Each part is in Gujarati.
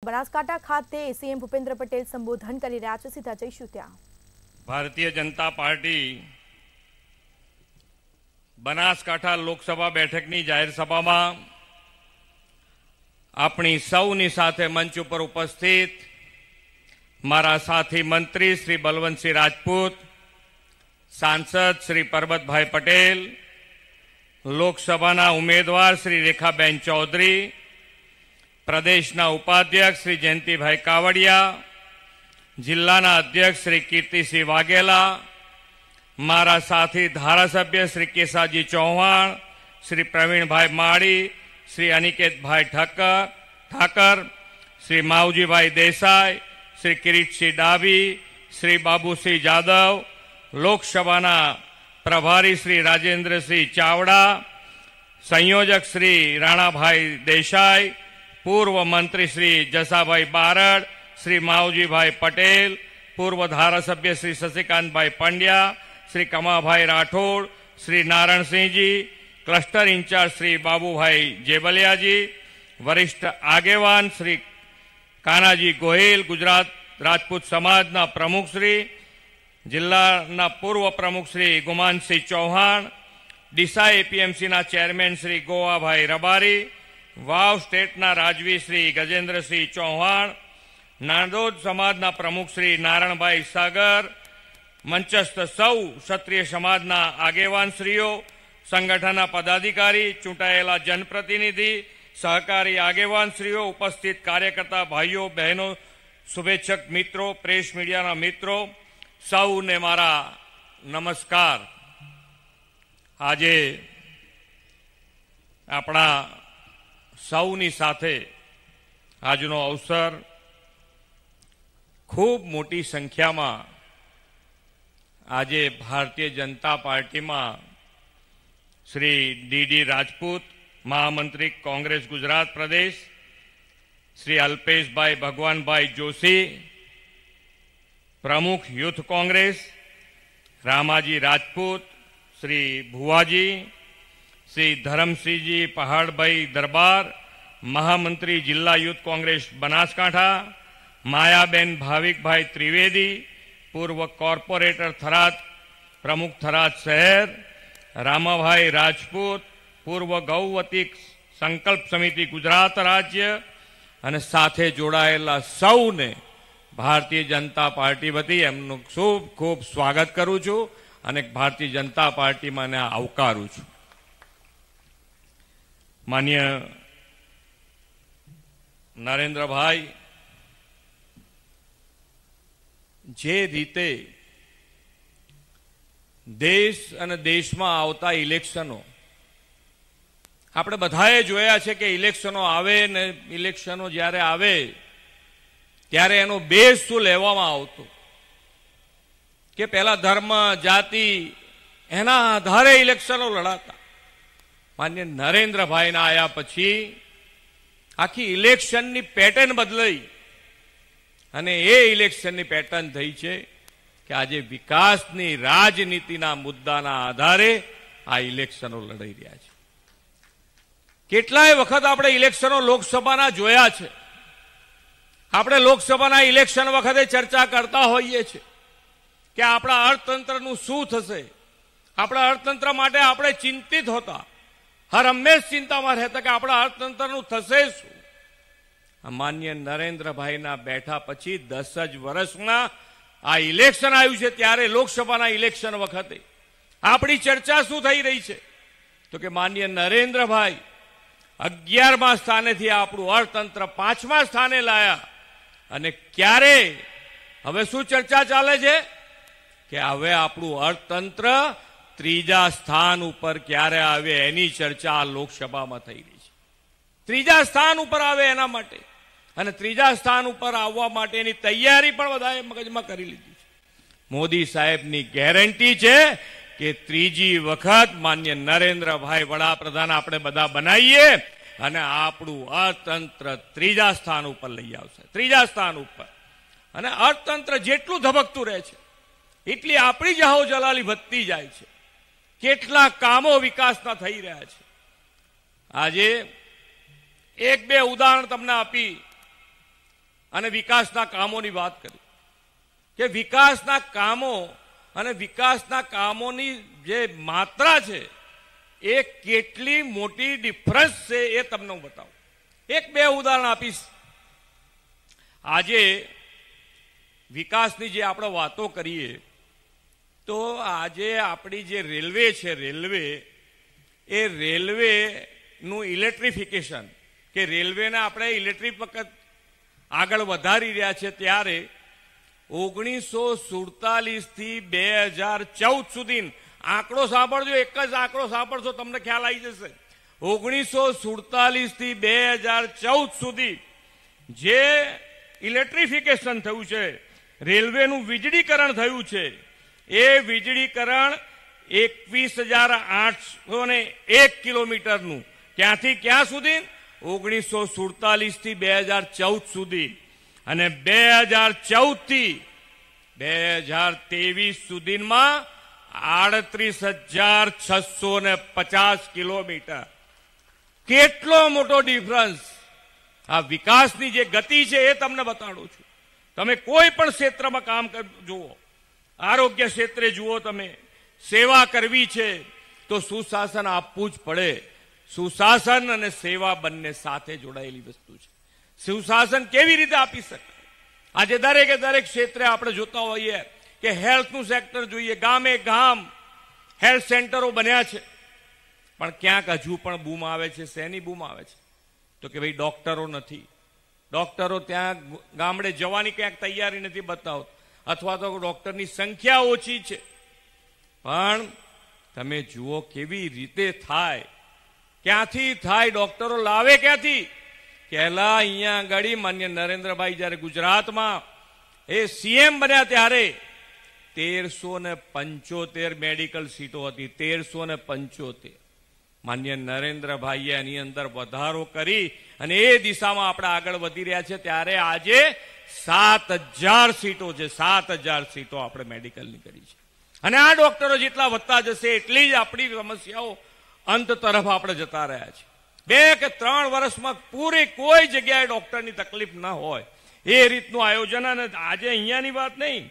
બનાસકાંઠા ખાતે સીએમ ભૂપેન્દ્ર પટેલ સંબોધન કરી રહ્યા છે। સીધા જઈશું ત્યાં। ભારતીય જનતા પાર્ટી બનાસકાંઠા લોકસભા બેઠકની જાહેર સભામાં આપણી સૌની સાથે મંચ ઉપર ઉપસ્થિત મારા સાથી મંત્રી શ્રી બલવંતસિંહ રાજપૂત, સાંસદ શ્રી પરબતભાઈ પટેલ, લોકસભાના ઉમેદવાર શ્રી રેખાબેન ચૌધરી, પ્રદેશના ઉપાધ્યક્ષ શ્રી જયંતિભાઈ કાવડિયા, જિલ્લાના અધ્યક્ષ શ્રી કીર્તિસિંહ વાઘેલા, મારા સાથી ધારાસભ્ય શ્રી કેસાજી ચૌહાણ, શ્રી પ્રવીણભાઈ માળી, શ્રી અનિકેતભાઈ ઠાકર, શ્રી માવજીભાઈ દેસાઈ, શ્રી કિરીટસિંહ ડાભી, શ્રી બાબુસિંહ જાદવ, લોકસભાના પ્રભારી શ્રી રાજેન્દ્રસિંહ ચાવડા, સંયોજક શ્રી રાણાભાઈ દેસાઈ, પૂર્વ મંત્રી શ્રી જસાભાઈ બારડ, શ્રી માવજીભાઈ પટેલ, પૂર્વ ધારાસભ્ય શ્રી શશિકાંતભાઈ પંડ્યા, શ્રી કમાભાઈ રાઠોડ, શ્રી નારાયણસિંહજી, ક્લસ્ટર ઇન્ચાર્જ શ્રી બાબુભાઈ જેબલિયાજી, વરિષ્ઠ આગેવાન શ્રી કાનાજી ગોહિલ, ગુજરાત રાજપૂત સમાજના પ્રમુખ શ્રી, જિલ્લાના પૂર્વ પ્રમુખ શ્રી ગુમાનસિંહ ચૌહાણ, ડીસા એપીએમસીના ચેરમેન શ્રી ગોવાભાઈ રબારી, વાવ સ્ટેટના રાજવી શ્રી ગજેન્દ્રસિંહ ચૌહાણ, નાંદોદ સમાજના પ્રમુખ શ્રી નારાયણભાઈ સાગર, મંચસ્થ સૌ ક્ષત્રિય સમાજના આગેવાનશ્રીઓ, સંગઠનના પદાધિકારી, ચૂંટાયેલા જનપ્રતિનિધિ, સહકારી આગેવાનશ્રીઓ, ઉપસ્થિત કાર્યકર્તા ભાઈઓ બહેનો, શુભેચ્છક મિત્રો, પ્રેસ મીડિયાના મિત્રો, સૌને મારા નમસ્કાર। આજે આપણા સૌની સાથે આજનો અવસર ખૂબ મોટી સંખ્યામાં આજે ભારતીય જનતા પાર્ટીમાં શ્રી ડીડી રાજપૂત, મહામંત્રી કોંગ્રેસ ગુજરાત પ્રદેશ, શ્રી અલ્પેશભાઈ ભગવાનભાઈ જોશી, પ્રમુખ યુથ કોંગ્રેસ, રામાજી રાજપૂત, શ્રી ભુવાજી, શ્રી ધરમસિંહજી પહાડભાઈ દરબાર, મહામંત્રી જિલ્લા યુથ કોંગ્રેસ બનાસકાંઠા, માયાબેન ભાવિકભાઈ ત્રિવેદી, પૂર્વ કોર્પોરેટર થરાદ, પ્રમુખ થરાદ શહેર, રામાભાઈ રાજપૂત, પૂર્વ ગૌવતી સંકલ્પ સમિતિ ગુજરાત રાજ્ય, અને સાથે જોડાયેલા સૌને ભારતીય જનતા પાર્ટી વતી એમનું ખૂબ ખૂબ સ્વાગત કરું છું અને ભારતીય જનતા પાર્ટીમાં આવકારું છું। માન્ય નરેન્દ્રભાઈ, જે રીતે દેશ અને દેશમાં આવતા ઇલેક્શનો આપણે બધાએ જોયા છે કે ઇલેક્શનો આવે ને ઇલેક્શનો જ્યારે આવે ત્યારે એનો બેઝ શું લેવામાં આવતો કે પહેલા ધર્મ, જાતિ, એના આધારે ઇલેક્શનો લડાતા। માન્ય નરેન્દ્રભાઈના આયા પછી આખી ઇલેક્શનની પેટર્ન બદલાઈ અને એ ઇલેક્શનની પેટર્ન થઈ છે કે આજે વિકાસની રાજનીતિના મુદ્દાના આધારે આ ઇલેક્શનો લડાઈ રહ્યા છે। કેટલાય વખત આપણે ઇલેક્શનો લોકસભાના જોયા છે। આપણે લોકસભાના ઇલેક્શન વખતે ચર્ચા કરતા હોઈએ છીએ કે આપણા અર્થતંત્રનું શું થશે, આપણા અર્થતંત્ર માટે આપણે ચિંતિત હોતા, હર હંમેશ ચિંતામાં રહેતા કે આપણા અર્થતંત્રનું થશે શું। માન્ય નરેન્દ્રભાઈના બેઠા પછી 10 જ વર્ષમાં આ ઇલેક્શન આવ્યું છે, ત્યારે લોકસભાના ઇલેક્શન વખતે આપણી ચર્ચા શું થઈ રહી છે તો કે માન્ય નરેન્દ્રભાઈ 11મા સ્થાનેથી આપણું અર્થતંત્ર 5મા સ્થાને લાયા અને ક્યારે હવે શું ચર્ચા ચાલે છે કે હવે આપણું અર્થતંત્ર 3જા સ્થાન ઉપર ક્યારે આવે એની ચર્ચા આ લોકસભામાં થઈ રહી છે। 3જા સ્થાન ઉપર આવે એના માટે અને 3જા સ્થાન ઉપર આવવા માટેની તૈયારી પણ બધાએ મગજમાં કરી લીધી છે। મોદી સાહેબની ગેરંટી છે કે 3જી વખત માન્ય નરેન્દ્રભાઈ વડાપ્રધાન આપણે બધા બનાવીએ અને આપણું અર્થતંત્ર 3જા સ્થાન ઉપર લઈ આવશે, 3જા સ્થાન ઉપર। અને અર્થતંત્ર જેટલું ધબકતું રહે છે એટલી આપણી જાહો જલાલી વધતી જાય છે। કેટલા કામો વિકાસના થઈ રહ્યા છે। આજે એક બે ઉદાહરણ તમને આપી અને વિકાસના કામોની વાત કરી કે વિકાસના કામો અને વિકાસના કામોની જે માત્રા છે એ કેટલી મોટી ડિફરન્સ છે એ તમને હું બતાવું. એક બે ઉદાહરણ આપીશ. આજે વિકાસની જે આપણે વાતો કરીએ તો આજે આપણી જે રેલવે છે, રેલવેનું ઇલેક્ટ્રિફિકેશન કે રેલવેને આપણે ઇલેક્ટ્રિક વખત આગળ વધારી રહ્યા છે, ત્યારે 1947 થી 2014 સુધી આંકડો સાંભળજો, એક જ આંકડો સાંભળશો તમને ખ્યાલ આવી જશે. 1947 થી 2014 સુધી જે ઇલેક્ટ્રિફિકેશન થયું છે, રેલવેનું વીજળીકરણ થયું છે, એ વીજળીકરણ 21,801 કિલોમીટરનું. ક્યાંથી ક્યાં સુધી? 1947 થી 2014 સુધી. અને 2014 થી 2023 સુધીમાં 38,650 કિલોમીટર. કેટલો મોટો ડિફરન્સ! આ વિકાસની જે ગતિ છે એ તમને બતાડું છું. તમે કોઈ પણ ક્ષેત્રમાં કામ જુઓ, આરોગ્ય ક્ષેત્રે જુઓ, તમે સેવા કરવી છે તો સુશાસન આપવું જ પડે. સુશાસન અને સેવા બંને સાથે જોડાયેલી વસ્તુ છે. સુશાસન કેવી રીતે આપી શકાય? આજે દરેકે દરેક ક્ષેત્રે આપણે જોતા હોઈએ કે હેલ્થનું સેક્ટર જોઈએ, ગામે ગામ હેલ્થ સેન્ટરો બન્યા છે, પણ ક્યાંક હજુ પણ બૂમ આવે છે. શેની બૂમ આવે છે? તો કે ભાઈ ડોક્ટરો નથી. ડોક્ટરો ત્યાં ગામડે જવાની ક્યાંક તૈયારી નથી બતાવતા, અથવા તો ડોક્ટરની સંખ્યા ઓછી છે. પણ તમે જુઓ કેવી રીતે થાય, ક્યાંથી થાય, ડોક્ટરો લાવે ક્યાંથી? પહેલા અહીંયા આગળ માન્ય નરેન્દ્રભાઈ જયારે ગુજરાતમાં એ સીએમ બન્યા ત્યારે 1375 મેડિકલ સીટો હતી. 1375. માન્ય નરેન્દ્રભાઈએ એની અંદર વધારો કરી અને એ દિશામાં આપણે આગળ વધી રહ્યા છે. ત્યારે આજે 7,000 સીટો છે. 7,000 સીટો આપણે મેડિકલની કરી છે. અને આ ડોક્ટરો જેટલા વધતા જશે એટલી જ આપણી સમસ્યાઓ અંત તરફ આપણે જતા રહ્યા છે. 2 કે 3 વર્ષમાં પૂરી કોઈ જગ્યાએ ડોક્ટરની તકલીફ ન હોય એ રીતનું આયોજન. અને આજે અહીંયાની વાત નહીં,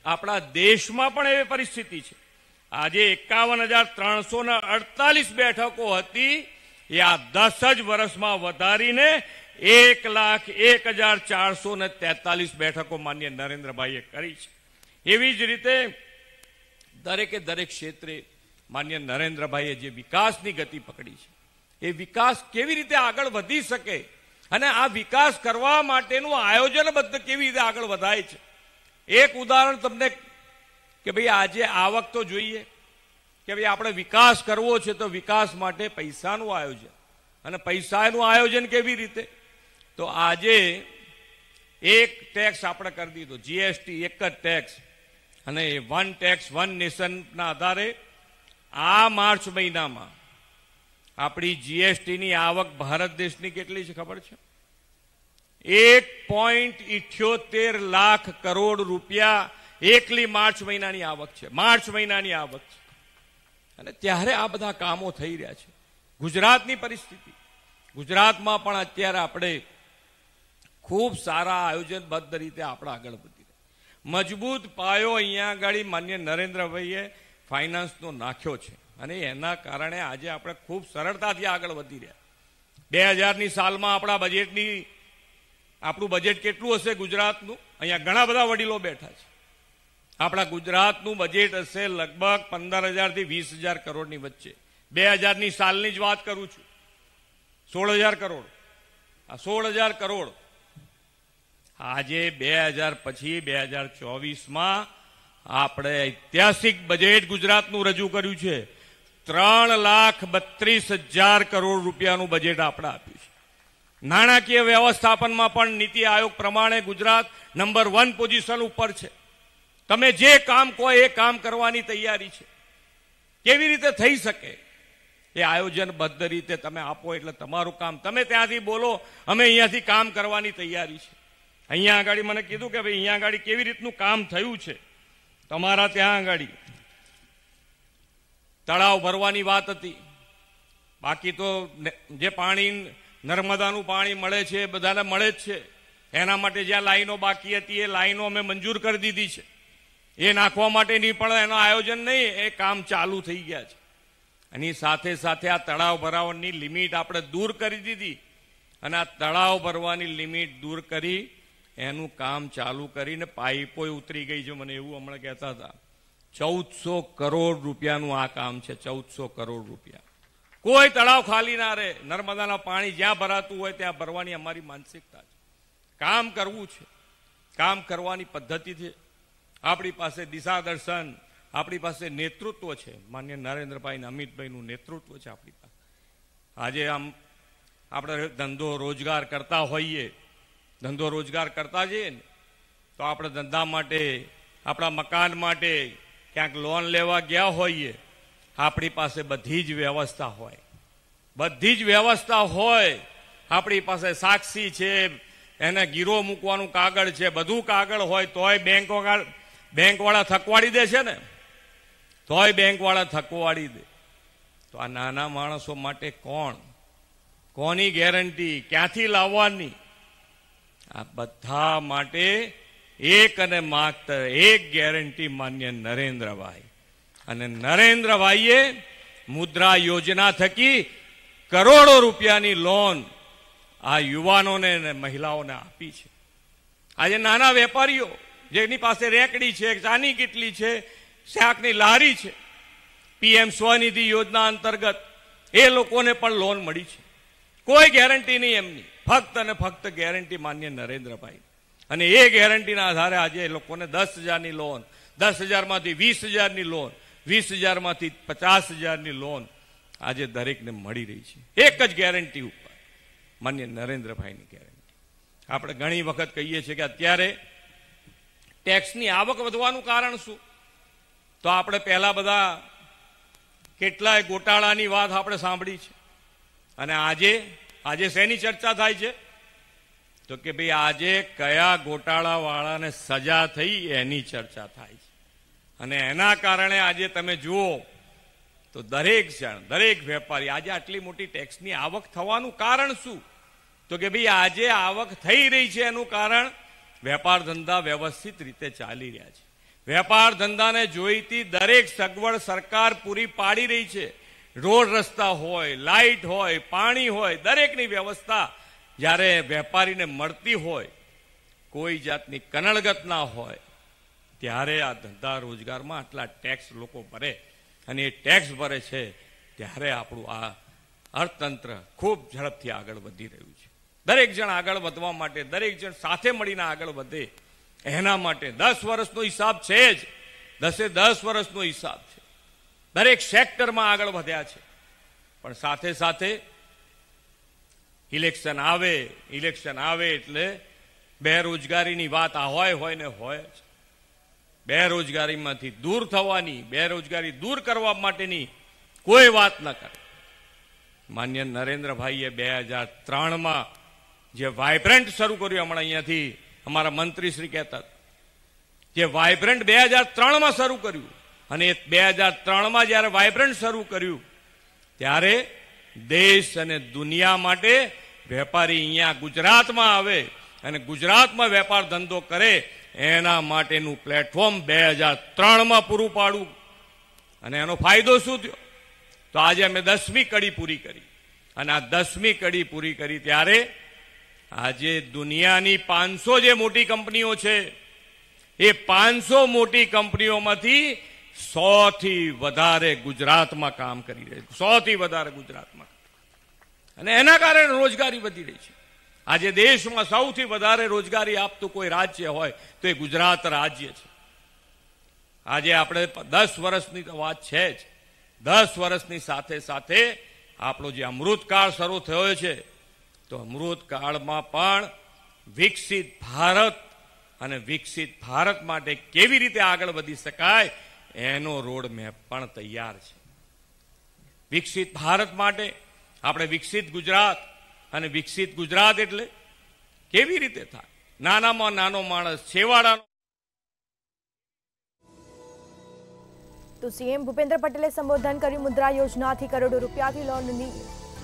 આપણા દેશમાં પણ એવી પરિસ્થિતિ છે. આજે 51,348 બેઠકો હતી, એ આ 10 જ વર્ષમાં વધારીને 1,01,443 બેઠકો માન્ય નરેન્દ્રભાઈએ કરી છે. એવી જ રીતે દરેકે દરેક ક્ષેત્રે માન્ય નરેન્દ્રભાઈએ જે વિકાસની ગતિ પકડી છે, એ વિકાસ કેવી રીતે આગળ વધી શકે અને આ વિકાસ કરવા માટેનું આયોજનબદ્ધ કેવી રીતે આગળ વધાય છે. એક ઉદાહરણ તમને કે ભાઈ આજે આવક તો જોઈએ કે ભાઈ આપણે વિકાસ કરવો છે તો વિકાસ માટે પૈસાનું આયોજન. અને પૈસાનું આયોજન કેવી રીતે? તો આજે એક ટેક્સ આપણે કરી દીધો, જીએસટી, એક જ ટેક્સ, અને વન ટેક્સ વન નેશનના આધારે આ માર્ચ મહિનામાં આપણી જીએસટીની આવક ભારત દેશની કેટલી છે ખબર છે? 1.78 લાખ કરોડ રૂપિયા એકલી માર્ચ મહિનાની આવક છે. માર્ચ મહિનાની આવક છે. અને ત્યારે આ બધા કામો થઈ રહ્યા છે. ગુજરાતની પરિસ્થિતિ, ગુજરાતમાં પણ અત્યારે આપણે ખૂબ સારા આયોજનબદ્ધ રીતે આપણે આગળ વધી રહ્યા. મજબૂત પાયો અહીંયા આગળ માન્ય નરેન્દ્રભાઈએ ફાઇનાન્સનો નાખ્યો છે અને એના કારણે આજે આપણે ખૂબ સરળતાથી આગળ વધી રહ્યા. 2000ની સાલમાં આપણું બજેટ કેટલું હશે ગુજરાતનું? અહીંયા ઘણા બધા વડીલો બેઠા છે. આપણા ગુજરાતનું બજેટ હશે લગભગ 15,000 થી 20,000 કરોડની વચ્ચે. 2000ની સાલની જ વાત કરું છું. 16,000 કરોડ. આ 16,000 કરોડ આજે 2000 પછી 2024માં આપણે ઐતિહાસિક બજેટ ગુજરાતનું રજૂ કર્યું છે. 3,32,000 કરોડ રૂપિયાનું બજેટ આપણે આપ્યું છે. નાણાકીય વ્યવસ્થાપનમાં પણ નીતિ આયોગ પ્રમાણે ગુજરાત નંબર 1 પોઝિશન ઉપર છે. તમે જે કામ કહો એ કામ કરવાની તૈયારી છે. કેવી રીતે થઈ શકે? એ આયોજનબદ્ધ રીતે તમે આપો એટલે તમારું કામ. તમે ત્યાંથી બોલો અમે અહીંયાથી કામ કરવાની તૈયારી છે. અહીંયા આગળ મને કીધું કે ભાઈ અહીંયા આગળ કેવી રીતનું કામ થયું છે. તમારા ત્યાં આગળ તળાવ ભરવાની વાત હતી. બાકી તો જે પાણી નર્મદાનું પાણી મળે છે એ બધાને મળે જ છે. એના માટે જ્યાં લાઈનો બાકી હતી એ લાઈનો અમે મંજૂર કરી દીધી છે. એ નાખવા માટેની પણ એનો આયોજન નહીં, એ કામ ચાલુ થઈ ગયા છે. એની સાથે સાથે આ તળાવ ભરાવાની લિમિટ આપણે દૂર કરી દીધી અને આ તળાવ ભરવાની લિમિટ દૂર કરી એનું કામ ચાલુ કરીને પાઇપો ઉતરી ગઈ છે. મને એવું હમણાં કહેતા હતા 1400 કરોડ રૂપિયાનું આ કામ છે. 1400 કરોડ રૂપિયા. કોઈ તળાવ ખાલી ના રહે. નર્મદાના પાણી જ્યાં ભરાતું હોય ત્યાં ભરવાની અમારી માનસિકતા છે. કામ કરવું છે, કામ કરવાની પદ્ધતિ છે. આપણી પાસે દિશા દર્શન, આપણી પાસે નેતૃત્વ છે. માન્ય નરેન્દ્રભાઈ અમિતભાઈનું નેતૃત્વ છે આપણી પાસે. આજે આમ આપણે ધંધો રોજગાર કરતા હોઈએ, ધંધો રોજગાર કરતા જઈએ ને તો આપણે ધંધા માટે, આપણા મકાન માટે ક્યાંક લોન લેવા ગયા હોઈએ, આપણી પાસે બધી જ વ્યવસ્થા હોય, બધી જ વ્યવસ્થા હોય. આપણી પાસે સાક્ષી છે, એને ગીરો મૂકવાનું કાગળ છે, બધું કાગળ હોય તોય બેંકવાળા થકવાડી દે છે ને, તોય બેંકવાળા થકવાડી દે. તો આ નાના માણસો માટે કોની ગેરંટી, ક્યાંથી લાવવાની? આ બધા માટે એક અને માત્ર એક ગેરંટી માન્ય નરેન્દ્રભાઈ. અને નરેન્દ્રભાઈએ મુદ્રા યોજના થકી કરોડો રૂપિયાની લોન આ યુવાનોને અને મહિલાઓને આપી છે. આજે નાના વેપારીઓ જેની પાસે રેકડી છે, ચાની કીટલી છે, શાકની લારી છે, પીએમ સ્વનિધિ યોજના અંતર્ગત એ લોકોને પણ લોન મળી છે. કોઈ ગેરંટી નહીં એમની, ફક્ત અને ફક્ત ગેરંટી માન્ય નરેન્દ્રભાઈ. અને એ ગેરંટીના આધારે આજે એ લોકોને 10,000ની લોન, 10,000માંથી 20,000ની લોન, 20,000માંથી 50,000ની લોન આજે દરેકને મળી રહી છે. એક જ ગેરંટી ઉપર, માન્ય નરેન્દ્રભાઈની ગેરંટી. આપણે ઘણી વખત કહીએ છીએ કે અત્યારે ટેક્સની આવક વધવાનું કારણ શું? તો આપણે પહેલા બધા કેટલાય ગોટાળાની વાત આપણે સાંભળી છે. અને આજે શેની ચર્ચા થાય છે? તો કે ભાઈ આજે કયા ગોટાળાવાળાને સજા થઈ એની ચર્ચા થાય છે. અને એના કારણે આજે તમે જુઓ તો દરેક વેપારી, આજે આટલી મોટી ટેક્સની આવક થવાનું કારણ શું? તો કે ભાઈ આજે આવક થઈ રહી છે એનું કારણ વેપાર ધંધા વ્યવસ્થિત રીતે ચાલી રહ્યા છે. વેપાર ધંધાને જોઈતી દરેક સગવડ સરકાર પૂરી પાડી રહી છે. રોડ રસ્તા હોય, લાઇટ હોય, પાણી હોય, દરેકની વ્યવસ્થા જ્યારે વેપારીને મળતી હોય, કોઈ જાતની કનડગત ના હોય, ત્યારે આ ધંધા રોજગારમાં આટલા ટેક્સ લોકો ભરે. અને એ ટેક્સ ભરે છે ત્યારે આપણું આ અર્થતંત્ર ખૂબ ઝડપથી આગળ વધી રહ્યું છે. દરેક જણ આગળ વધવા માટે, દરેક જણ સાથે મળીને આગળ વધે એના માટે 10 વર્ષનો હિસાબ છે જ. 10 વર્ષનો હિસાબ છે. દરેક સેક્ટરમાં આગળ વધ્યા છે. પણ સાથે સાથે ઇલેક્શન આવે એટલે બેરોજગારીની વાત હોય ને હોય જ. બેરોજગારીમાંથી દૂર થવાની, બેરોજગારી દૂર કરવા માટેની કોઈ વાત ન કરે. માન્ય નરેન્દ્રભાઈએ 2003માં જે વાઇબ્રન્ટ શરૂ કર્યું, હમણાં અહીંયાથી અમારા મંત્રી શ્રી કહેતા, જે વાઇબ્રન્ટ 2003માં શરૂ કર્યું, અને 2003માં જ્યારે વાઇબ્રન્ટ શરૂ કર્યું ત્યારે દેશ અને દુનિયા માટે વેપારી અહીંયા ગુજરાતમાં આવે અને ગુજરાતમાં વેપાર ધંધો કરે એના માટેનું પ્લેટફોર્મ 2003માં પૂરું પાડવું. અને એનો ફાયદો શું થયો? તો આજે અમે 10મી કડી પૂરી કરી. અને આ 10મી કડી પૂરી કરી ત્યારે આજે દુનિયાની 500 જે મોટી કંપનીઓ છે એ 500 મોટી કંપનીઓમાંથી 100થી વધારે ગુજરાતમાં કામ કરી રહી છે. 100થી વધારે ગુજરાતમાં. અને એના કારણે રોજગારી વધી રહી છે. આજે દેશમાં સૌથી વધારે રોજગારી આપતું કોઈ રાજ્ય હોય તો એ ગુજરાત રાજ્ય છે. આજે આપણે 10 વર્ષની તો વાત છે જ. 10 વર્ષની સાથે સાથે આપણો જે અમૃતકાળ શરૂ થયો છે, તો અમૃતકાળમાં પણ વિકસિત ભારત અને વિકસિત ભારત માટે કેવી રીતે આગળ વધી શકાય એનો રોડ મેપ પણ તૈયાર છે. વિકસિત ભારત માટે આપણે વિકસિત ગુજરાત, અને વિકસિત ગુજરાત એટલે કેવી રીતે થાય? નાનામાં નાનો માણસ, છેવાડાનો. તો સીએમ ભૂપેન્દ્ર પટેલે સંબોધન કર્યું. મુદ્રા યોજનાથી કરોડો રૂપિયાથી લોનની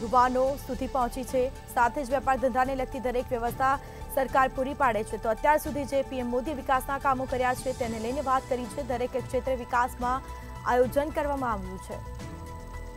યુવાનો સુધી પહોંચી છે. સાથે જ વેપાર ધંધાને લગતી દરેક વ્યવસ્થા સરકાર પૂરી પાડે છે। તો અત્યાર સુધી જે પીએમ મોદી વિકાસના કામો કર્યા છે તેને લઈને વાત કરી છે। દરેક ક્ષેત્રે વિકાસમાં આયોજન કરવામાં આવ્યું છે।